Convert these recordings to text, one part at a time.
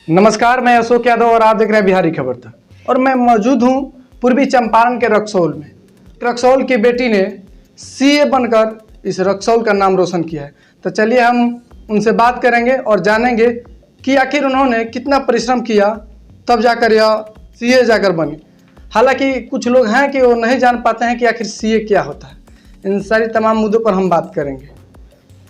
नमस्कार, मैं अशोक यादव और आप देख रहे हैं बिहारी खबर तक। और मैं मौजूद हूं पूर्वी चंपारण के रक्सौल में। रक्सौल की बेटी ने सीए बनकर इस रक्सौल का नाम रोशन किया है। तो चलिए हम उनसे बात करेंगे और जानेंगे कि आखिर उन्होंने कितना परिश्रम किया तब जाकर यह सीए जाकर बनी। हालांकि कुछ लोग हैं कि वो नहीं जान पाते हैं कि आखिर सीए क्या होता है। इन सारी तमाम मुद्दों पर हम बात करेंगे।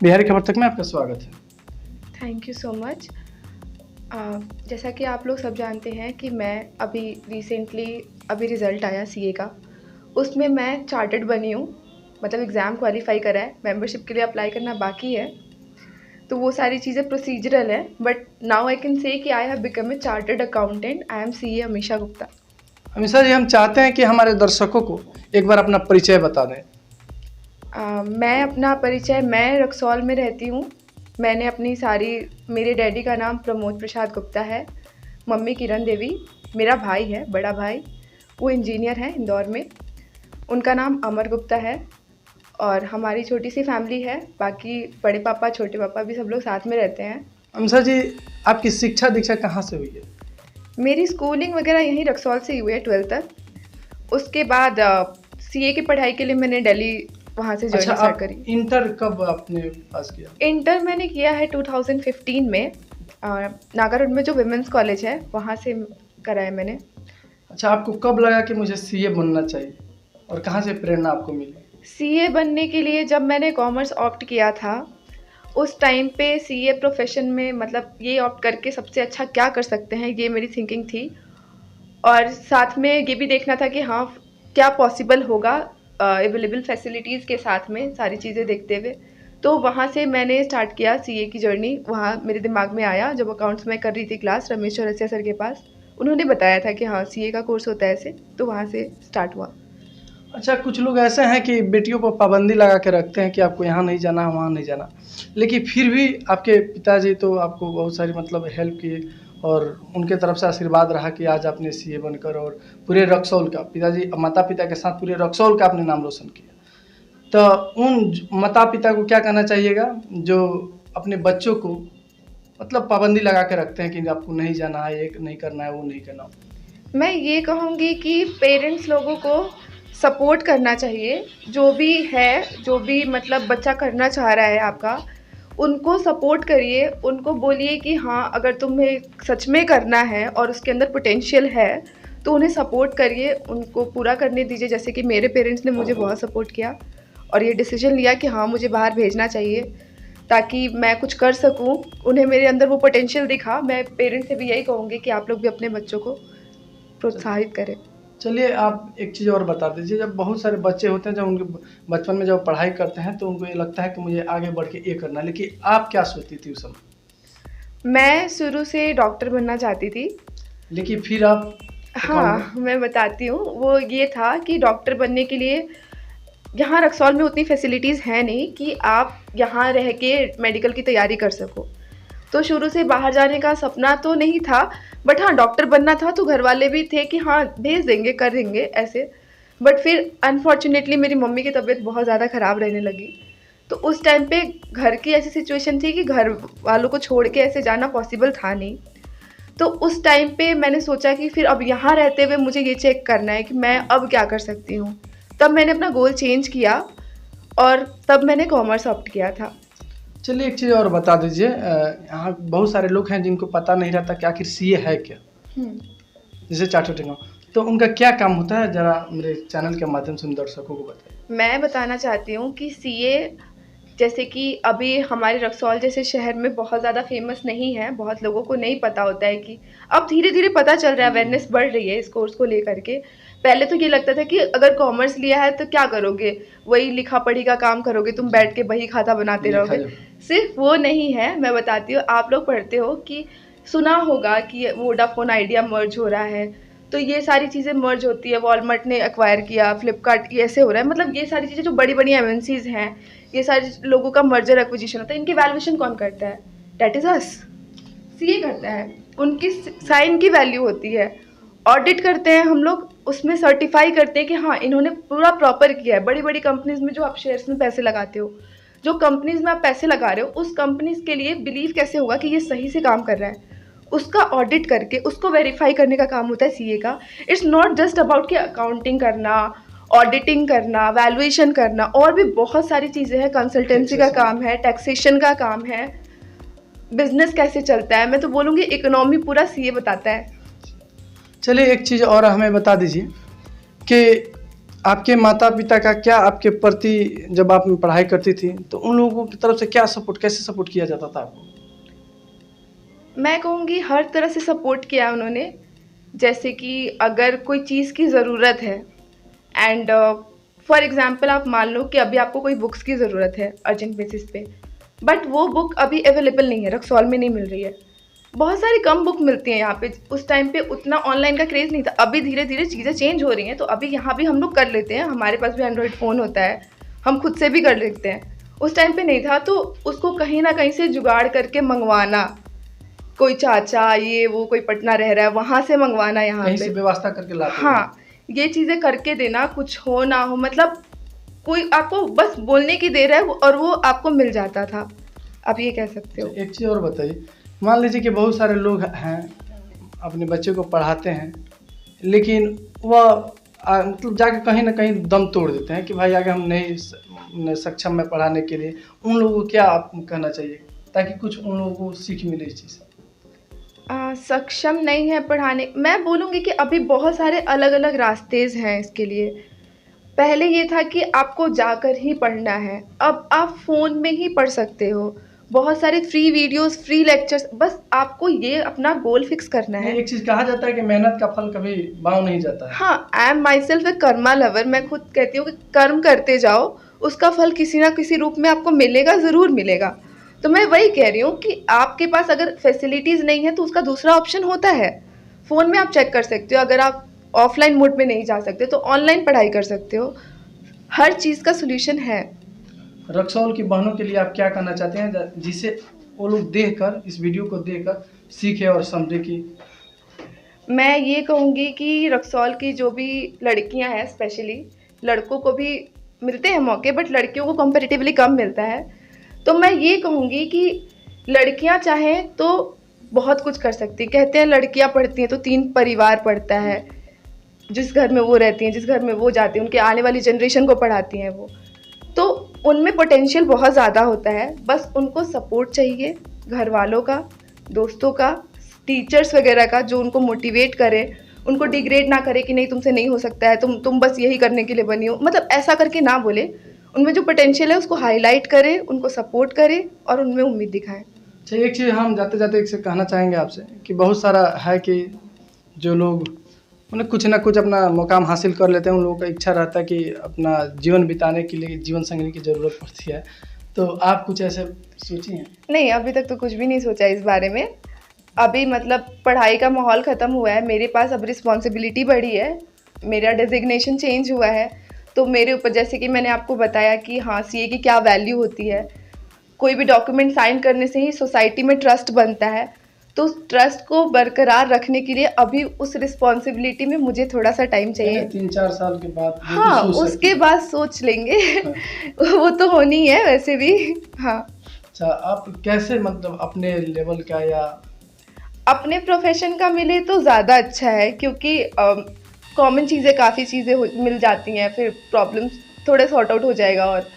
बिहारी खबर तक में आपका स्वागत है। Thank you so much. जैसा कि आप लोग सब जानते हैं कि मैं अभी रिसेंटली रिज़ल्ट आया सीए का, उसमें मैं चार्टर्ड बनी हूँ। मतलब एग्ज़ाम क्वालिफाई करा है, मेंबरशिप के लिए अप्लाई करना बाकी है। तो वो सारी चीज़ें प्रोसीजरल है, but now I can say कि I have become a chartered accountant. I am CA Amisha Gupta. Amisha ji, हम चाहते हैं कि हमारे दर्शकों को एक बार अपना परिचय बता दें। मैं अपना परिचय, मैं रक्सौल में रहती हूँ। मैंने मेरे डैडी का नाम प्रमोद प्रसाद गुप्ता है, मम्मी किरण देवी, मेरा भाई है, बड़ा भाई, वो इंजीनियर है इंदौर में, उनका नाम अमर गुप्ता है। और हमारी छोटी सी फैमिली है, बाकी बड़े पापा छोटे पापा भी सब लोग साथ में रहते हैं। अमीशा जी, आपकी शिक्षा दीक्षा कहाँ से हुई है? मेरी स्कूलिंग वगैरह यहीं रक्सौल से ही हुई है 12th तक। उसके बाद सीए की पढ़ाई के लिए मैंने दिल्ली वहाँ से जर्नी स्टार्ट करी। इंटर कब आपने पास किया? इंटर मैंने किया है 2015 में, नागा रोड में जो विमेंस कॉलेज है वहाँ से करा है मैंने। अच्छा, आपको कब लगा कि मुझे सीए बनना चाहिए और कहाँ से प्रेरणा आपको मिली? सीए बनने के लिए जब मैंने कॉमर्स ऑप्ट किया था, उस टाइम पे सीए प्रोफेशन में मतलब ये ऑप्ट करके सबसे अच्छा क्या कर सकते हैं, ये मेरी थिंकिंग थी। और साथ में ये भी देखना था कि हाँ क्या पॉसिबल होगा अवेलेबल फैसिलिटीज़ के साथ में, सारी चीज़ें देखते हुए। तो वहाँ से मैंने स्टार्ट किया सीए की जर्नी। वहाँ मेरे दिमाग में आया जब अकाउंट्स में कर रही थी क्लास रमेश चौरसिया सर के पास, उन्होंने बताया था कि हाँ सीए का कोर्स होता है ऐसे, तो वहाँ से स्टार्ट हुआ। अच्छा, कुछ लोग ऐसे हैं कि बेटियों पर पाबंदी लगा के रखते हैं कि आपको यहाँ नहीं जाना, वहाँ नहीं जाना, लेकिन फिर भी आपके पिताजी तो आपको बहुत सारी मतलब हेल्प किए और उनके तरफ से आशीर्वाद रहा कि आज आपने सीए बनकर और पूरे रक्सौल का, पिताजी माता पिता के साथ पूरे रक्सौल का आपने नाम रोशन किया। तो उन माता पिता को क्या कहना चाहिएगा जो अपने बच्चों को मतलब पाबंदी लगा के रखते हैं कि आपको नहीं जाना है, ये नहीं करना है, वो नहीं करना? मैं ये कहूँगी कि पेरेंट्स लोगों को सपोर्ट करना चाहिए। जो भी है, जो भी मतलब बच्चा करना चाह रहा है आपका, उनको सपोर्ट करिए। उनको बोलिए कि हाँ अगर तुम्हें सच में करना है और उसके अंदर पोटेंशियल है तो उन्हें सपोर्ट करिए, उनको पूरा करने दीजिए। जैसे कि मेरे पेरेंट्स ने मुझे बहुत सपोर्ट किया और ये डिसीजन लिया कि हाँ मुझे बाहर भेजना चाहिए ताकि मैं कुछ कर सकूं। उन्हें मेरे अंदर वो पोटेंशियल दिखा। मैं पेरेंट्स से भी यही कहूँगी कि आप लोग भी अपने बच्चों को प्रोत्साहित करें। चलिए, आप एक चीज़ और बता दीजिए। जब बहुत सारे बच्चे होते हैं, जब उनके बचपन में जब पढ़ाई करते हैं तो उनको ये लगता है कि मुझे आगे बढ़ के ये करना है, लेकिन आप क्या सोचती थी उस समय? मैं शुरू से डॉक्टर बनना चाहती थी। लेकिन फिर आप हाँ मैं बताती हूँ। वो ये था कि डॉक्टर बनने के लिए यहाँ रक्सौल में उतनी फैसिलिटीज़ हैं नहीं कि आप यहाँ रह के मेडिकल की तैयारी कर सको। तो शुरू से बाहर जाने का सपना तो नहीं था, बट हाँ डॉक्टर बनना था। तो घर वाले भी थे कि हाँ भेज देंगे, कर देंगे ऐसे। बट फिर अनफॉर्चुनेटली मेरी मम्मी की तबीयत बहुत ज़्यादा ख़राब रहने लगी। तो उस टाइम पे घर की ऐसी सिचुएशन थी कि घर वालों को छोड़ के ऐसे जाना पॉसिबल था नहीं। तो उस टाइम पे मैंने सोचा कि फिर अब यहाँ रहते हुए मुझे ये चेक करना है कि मैं अब क्या कर सकती हूँ। तब मैंने अपना गोल चेंज किया और तब मैंने कॉमर्स ऑप्ट किया था। चलिए एक चीज़ और बता दीजिए। यहाँ बहुत सारे लोग हैं जिनको पता नहीं रहता कि आखिर सीए है क्या। जैसे चार्टर्ड अकाउंटेंट, तो उनका क्या काम होता है, ज़रा मेरे चैनल के माध्यम से उन दर्शकों को बताइए। मैं बताना चाहती हूँ कि सीए जैसे कि अभी हमारे रक्सौल जैसे शहर में बहुत ज़्यादा फेमस नहीं है, बहुत लोगों को नहीं पता होता है कि अब धीरे धीरे पता चल रहा है, अवेयरनेस बढ़ रही है इस कोर्स को लेकर के। पहले तो ये लगता था कि अगर कॉमर्स लिया है तो क्या करोगे, वही लिखा पढ़ी का काम करोगे, तुम बैठ के बही खाता बनाते रहोगे। सिर्फ वो नहीं है, मैं बताती हूँ। आप लोग पढ़ते हो कि सुना होगा कि वोडाफोन आइडिया मर्ज हो रहा है, तो ये सारी चीज़ें मर्ज होती है। वॉलमार्ट ने एक्वायर किया, फ्लिपकार्ट, ये ऐसे हो रहा है। मतलब ये सारी चीज़ें जो बड़ी बड़ी एमएनसीज़ हैं, ये सारे लोगों का मर्जर एक्विजिशन होता है। इनकी वैल्यूएशन कौन करता है? डेट इज़ अस, सीए करता है। उनकी साइन की वैल्यू होती है। ऑडिट करते हैं हम लोग, उसमें सर्टिफाई करते हैं कि हाँ इन्होंने पूरा प्रॉपर किया है। बड़ी बड़ी कंपनीज़ में जो आप शेयर्स में पैसे लगाते हो, जो कंपनीज़ में आप पैसे लगा रहे हो, उस कंपनीज़ के लिए बिलीव कैसे होगा कि ये सही से काम कर रहा है। उसका ऑडिट करके उसको वेरीफाई करने का काम होता है सीए का। इट्स नॉट जस्ट अबाउट कि अकाउंटिंग करना, ऑडिटिंग करना, वैल्यूएशन करना, और भी बहुत सारी चीज़ें हैं। कंसल्टेंसी का काम है, टैक्सेशन का काम है, बिजनेस कैसे चलता है। मैं तो बोलूँगी इकोनॉमी पूरा सीए बताता है। चलिए एक चीज़ और हमें बता दीजिए कि आपके माता पिता का क्या आपके प्रति, जब आप पढ़ाई करती थी तो उन लोगों की तरफ से क्या सपोर्ट, कैसे सपोर्ट किया जाता था आपको? मैं कहूँगी हर तरह से सपोर्ट किया उन्होंने। जैसे कि अगर कोई चीज़ की ज़रूरत है एंड फॉर एग्जांपल आप मान लो कि अभी आपको कोई बुक्स की ज़रूरत है अर्जेंट बेसिस पे, बट वो बुक अभी अवेलेबल नहीं है, रक्सौल में नहीं मिल रही है। बहुत सारी कम बुक मिलती हैं यहाँ पे। उस टाइम पे उतना ऑनलाइन का क्रेज़ नहीं था। अभी धीरे धीरे चीज़ें चेंज हो रही हैं, तो अभी यहाँ भी हम लोग कर लेते हैं। हमारे पास भी एंड्रॉयड फ़ोन होता है, हम खुद से भी कर लेते हैं। उस टाइम पे नहीं था, तो उसको कहीं ना कहीं से जुगाड़ करके मंगवाना, कोई चाचा ये वो कोई पटना रह रहा है वहाँ से मंगवाना यहाँ कहीं से पे। व्यवस्था करके लाते हाँ, ये चीज़ें करके देना, कुछ हो ना हो, मतलब कोई आपको बस बोलने की देर है और वो आपको मिल जाता था। आप ये कह सकते हो। एक चीज़ और बताइए, मान लीजिए कि बहुत सारे लोग हैं अपने बच्चे को पढ़ाते हैं, लेकिन वह मतलब जाके कहीं ना कहीं दम तोड़ देते हैं कि भाई आगे हम नहीं सक्षम है पढ़ाने के लिए। उन लोगों को क्या आप कहना चाहिए ताकि कुछ उन लोगों को सीख मिले इस चीज़ से? सक्षम नहीं है पढ़ाने, मैं बोलूँगी कि अभी बहुत सारे अलग अलग रास्तेज हैं इसके लिए। पहले ये था कि आपको जाकर ही पढ़ना है, अब आप फ़ोन में ही पढ़ सकते हो। बहुत सारे फ्री वीडियोस, फ्री लेक्चर्स, बस आपको ये अपना गोल फिक्स करना है। एक चीज़ कहा जाता है कि मेहनत का फल कभी बाव नहीं जाता है। हाँ, I am my self A Karma lover. मैं खुद कहती हूँ कि कर्म करते जाओ, उसका फल किसी ना किसी रूप में आपको मिलेगा, ज़रूर मिलेगा। तो मैं वही कह रही हूँ कि आपके पास अगर फैसिलिटीज़ नहीं है तो उसका दूसरा ऑप्शन होता है। फ़ोन में आप चेक कर सकते हो, अगर आप ऑफलाइन मोड में नहीं जा सकते तो ऑनलाइन पढ़ाई कर सकते हो। हर चीज़ का सोल्यूशन है। रक्सौल की बहनों के लिए आप क्या कहना चाहते हैं जिसे वो लोग देखकर, इस वीडियो को देखकर सीखे और समझे? कि मैं ये कहूँगी कि रक्सौल की जो भी लड़कियां हैं, स्पेशली, लड़कों को भी मिलते हैं मौके बट लड़कियों को कंपैरेटिवली कम मिलता है। तो मैं ये कहूँगी कि लड़कियां चाहें तो बहुत कुछ कर सकती हैं। कहते हैं लड़कियां पढ़ती हैं तो 3 परिवार पढ़ता है। जिस घर में वो रहती हैं, जिस घर में वो जाती हैं, उनके आने वाली जनरेशन को पढ़ाती हैं वो। तो उनमें पोटेंशियल बहुत ज़्यादा होता है, बस उनको सपोर्ट चाहिए घर वालों का, दोस्तों का, टीचर्स वगैरह का, जो उनको मोटिवेट करे, उनको डिग्रेड ना करे कि नहीं तुमसे नहीं हो सकता है, तुम बस यही करने के लिए बनी हो, मतलब ऐसा करके ना बोले। उनमें जो पोटेंशियल है उसको हाईलाइट करे, उनको सपोर्ट करे और उनमें उम्मीद दिखाएं। अच्छा, एक चीज़ हम जाते जाते एक से कहना चाहेंगे आपसे कि बहुत सारा है कि जो लोग उन्हें कुछ ना कुछ अपना मुकाम हासिल कर लेते हैं, उन लोगों का इच्छा रहता है कि अपना जीवन बिताने के लिए जीवन संगिनी की ज़रूरत पड़ती है। तो आप कुछ ऐसे सोची हैं? नहीं, अभी तक तो कुछ भी नहीं सोचा इस बारे में। अभी मतलब पढ़ाई का माहौल ख़त्म हुआ है, मेरे पास अब रिस्पॉन्सिबिलिटी बढ़ी है, मेरा डेजिग्नेशन चेंज हुआ है। तो मेरे ऊपर, जैसे कि मैंने आपको बताया कि हाँ, सीए की क्या वैल्यू होती है, कोई भी डॉक्यूमेंट साइन करने से ही सोसाइटी में ट्रस्ट बनता है। तो ट्रस्ट को बरकरार रखने के लिए अभी उस रिस्पॉन्सिबिलिटी में मुझे थोड़ा सा टाइम चाहिए। 3-4 साल के बाद? हाँ, उसके बाद सोच लेंगे। वो तो होनी है वैसे भी। हाँ। अच्छा, आप कैसे मतलब अपने लेवल का या अपने प्रोफेशन का मिले तो ज़्यादा अच्छा है, क्योंकि कॉमन चीज़ें, काफ़ी चीज़ें मिल जाती हैं, फिर प्रॉब्लम्स थोड़े सॉर्ट आउट हो जाएगा। और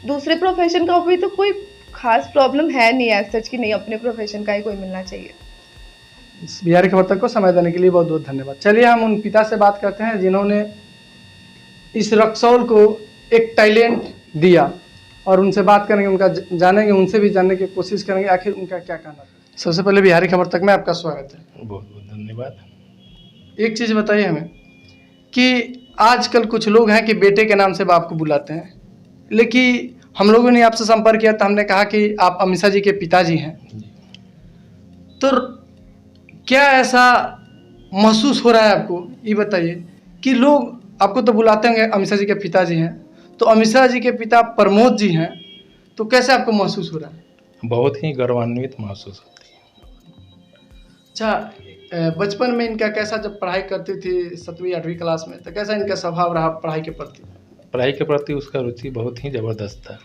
दूसरे प्रोफेशन का भी तो कोई खास प्रॉब्लम है नहीं है सच, कि नहीं अपने प्रोफेशन का ही कोई मिलना चाहिए। इस बिहारी खबर तक को समय देने के लिए बहुत बहुत धन्यवाद। चलिए हम उन पिता से बात करते हैं जिन्होंने इस रक्सौल को एक टैलेंट दिया, और उनसे बात करेंगे, उनका जानेंगे, उनसे भी जानने की कोशिश करेंगे आखिर उनका क्या कहना है। सबसे पहले बिहारी खबर तक में आपका स्वागत है। बहुत बहुत धन्यवाद। एक चीज़ बताइए हमें कि आजकल कुछ लोग हैं कि बेटे के नाम से बाप को बुलाते हैं, लेकिन हम लोगों ने आपसे संपर्क किया तो हमने कहा कि आप अमीषा जी के पिताजी हैं। तो क्या ऐसा महसूस हो रहा है आपको, ये बताइए कि लोग आपको तो बुलाते होंगे अमीषा जी के पिताजी हैं, तो अमीषा जी के पिता प्रमोद जी हैं, तो कैसे आपको महसूस हो रहा है? बहुत ही गौरवान्वित महसूस होती है। अच्छा, बचपन में इनका कैसा, जब पढ़ाई करती थी 7वीं 8वीं क्लास में, तो कैसा इनका स्वभाव रहा पढ़ाई के प्रति? पढ़ाई के प्रति उसका रुचि बहुत ही ज़बरदस्त था,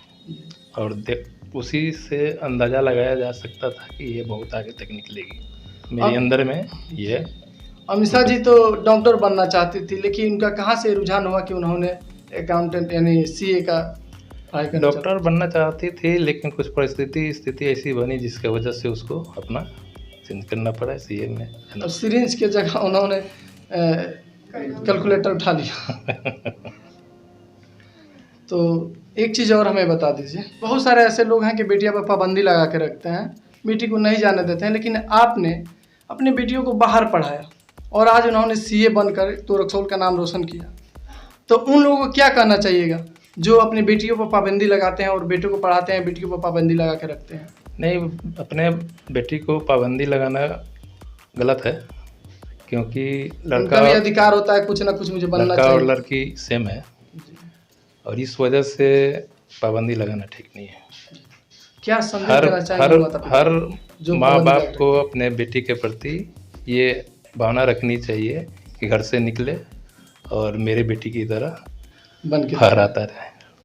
और उसी से अंदाज़ा लगाया जा सकता था कि ये बहुत आगे तक निकलेगी। मेरे अंदर में ये है। अमीषा जी तो डॉक्टर बनना चाहती थी, लेकिन उनका कहाँ से रुझान हुआ कि उन्होंने अकाउंटेंट यानी सीए का पढ़ाई करना डॉक्टर बनना चाहती थी, लेकिन कुछ स्थिति ऐसी बनी जिसकी वजह से उसको अपना चेंज करना पड़ा सीए में। तो सिरिंज के जगह उन्होंने कैलकुलेटर उठा लिया। तो एक चीज़ और हमें बता दीजिए, बहुत सारे ऐसे लोग हैं कि बेटियां पर पाबंदी लगा के रखते हैं, बेटी को नहीं जाने देते हैं, लेकिन आपने अपनी बेटियों को बाहर पढ़ाया और आज उन्होंने सीए बनकर तो रक्सौल का नाम रोशन किया। तो उन लोगों को क्या कहना चाहिएगा जो अपनी बेटियों पर पाबंदी लगाते हैं और बेटों को पढ़ाते हैं, बेटियों पर पाबंदी लगा के रखते हैं? नहीं, अपने बेटी को पाबंदी लगाना गलत है, क्योंकि उनका भी अधिकार होता है कुछ ना कुछ मुझे बनना लड़का और चाहिए। लड़की सेम है, और इस वजह से पाबंदी लगाना ठीक नहीं है। क्या संदेश हर देना चाहेंगे हर माता पिता हर जो माँ पाबंदी बाप लगा को अपने बेटी के प्रति ये भावना रखनी चाहिए कि घर से निकले और मेरे बेटी की तरह बन के फहराता रहे।